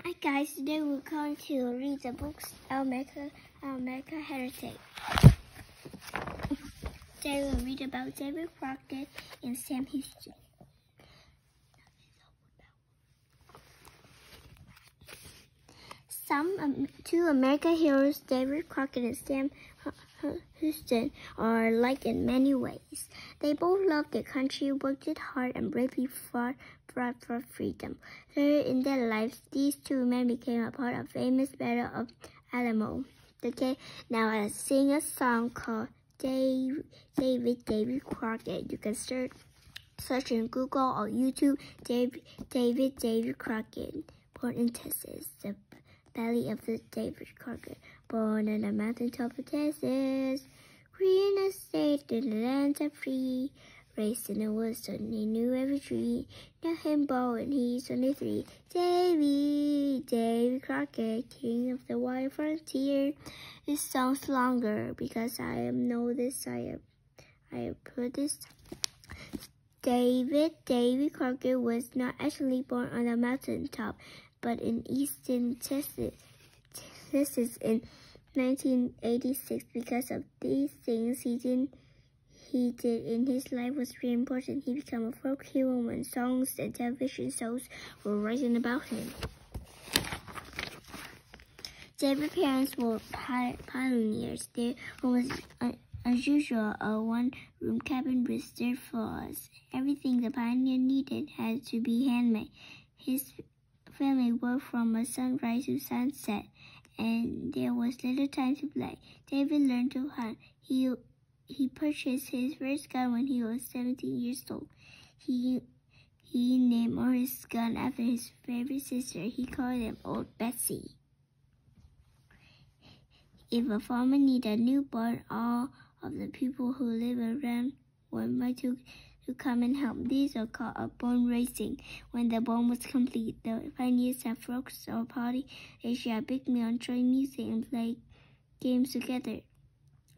Hi guys, today we're going to read the books America Heritage. Today we'll read about David Crockett and Sam Houston. Two American heroes, David Crockett and Sam Houston, are alike in many ways. They both loved their country, worked it hard, and bravely fought for freedom. Later in their lives, these two men became a part of the famous Battle of Alamo. Okay, now I'll sing a song called David Crockett. You can search in Google or YouTube David Crockett, born in Texas. The Valley of the David Crockett, born on the mountaintop of Texas. Green estate in the lands of free. Raised in the woods, so he knew every tree. Now him born, he's only 3. David Crockett, king of the wild frontier. This song's longer because I put this. David Crockett was not actually born on a mountaintop, but in eastern Texas in 1986. Because of these things he did in his life was very important. He became a folk hero when songs and television shows were written about him. David's parents were pioneers. Their home was unusual, a one-room cabin with dirt floors. Everything the pioneer needed had to be handmade. His family worked from a sunrise to sunset, and there was little time to play. David learned to hunt. He purchased his first gun when he was 17 years old. He named all his guns after his favorite sister. He called them Old Betsy. If a farmer needed a new barn, all of the people who live around were invited to come and help. These are called a barn raising. When the barn was complete, the pioneers had folks or party. They shared a big meal, enjoyed music, and played games together.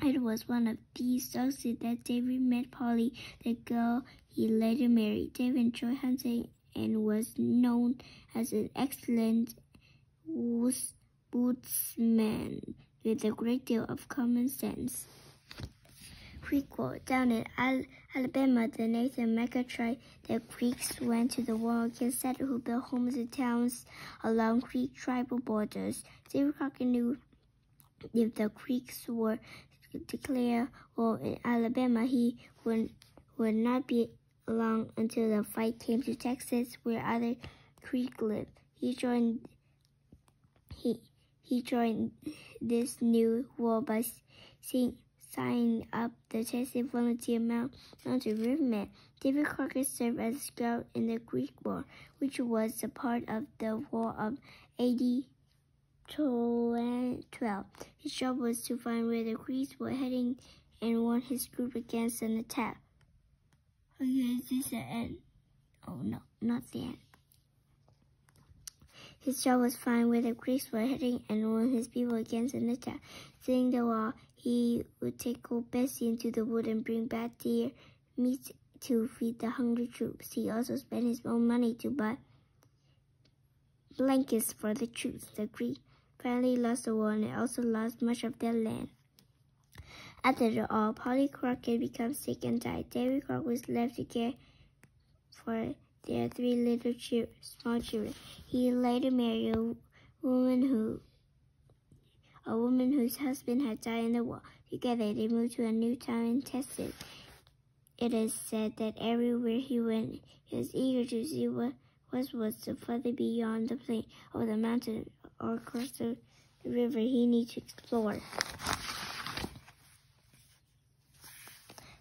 It was one of these societies that David met Polly, the girl he later married. David enjoyed hunting and was known as an excellent woodsman with a great deal of common sense. Prequel. Down in Alabama, the Native American tribe, the Creeks, went to the war against settlers who built homes and towns along Creek tribal borders. David Crockett knew if the Creeks were declared war in Alabama, he would not be long until the fight came to Texas, where other Creek lived. He joined this new war by signing up the Texas Volunteer Mounted Rivermen. David Crockett served as a scout in the Creek War, which was a part of the War of 1812. His job was to find where the Creeks were heading and warn his group against an attack. Okay, is this the end? Oh no, not the end. His job was to find where the Creeks were heading and warn his people against an attack. Seeing the wall, he would take Old Bessie into the wood and bring back deer meat to feed the hungry troops. He also spent his own money to buy blankets for the troops. The Creeks finally lost the war, and they also lost much of their land. After all, Polly Crockett became sick and died. David Crockett was left to care for their 3 little small children. He later married a woman whose husband had died in the war. Together, they moved to a new town in Texas. It is said that everywhere he went, he was eager to see what was the further beyond the plain or the mountain or across the river he needed to explore.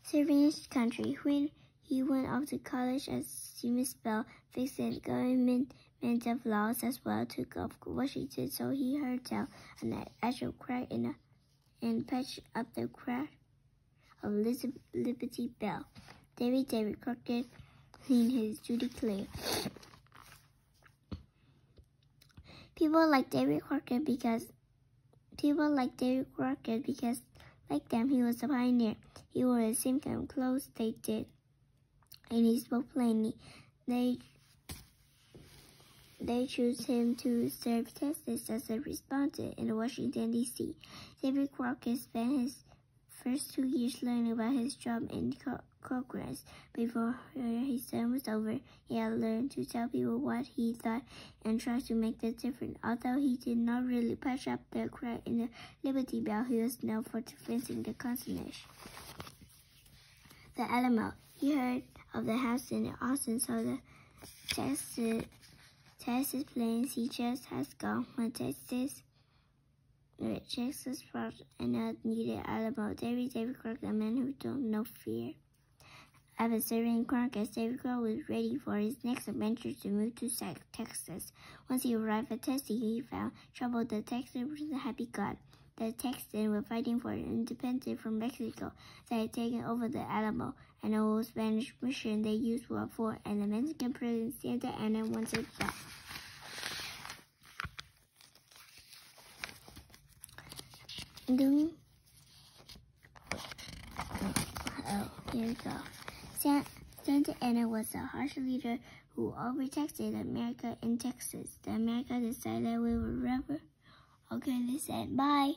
Serving his country. When he went off to college at Spell, fixed the government of laws as well, took off Washington, so he heard tell an actual crack and patched up the crack of Liberty Bell. David Crockett cleaned his duty clear. People like David Crockett because like them, he was a pioneer. He wore the same kind of clothes they did, and he spoke plainly. they chose him to serve Texas as a respondent in Washington, D.C. David Crockett spent his first 2 years learning about his job in Congress. Before his term was over, he had learned to tell people what he thought and try to make the difference. Although he did not really patch up the crack in the Liberty Bell, he was known for defending the Constitution. The Alamo. He heard of the house in Austin, so the Texas planes he just has gone when Texas brought and needed Alamo. David Crockett, a man who don't know fear. After serving Crockett, David Crockett was ready for his next adventure to move to Texas. Once he arrived at Texas, he found trouble. The Texans were happy God. The Texans were fighting for independence from Mexico. They had taken over the Alamo, an old Spanish mission they used for a fort, and the Mexican President Santa Anna wanted it back. Here we go. Santa Anna was a harsh leader who overtaxed America in Texas. The America decided we would rather. Okay, listen. Bye.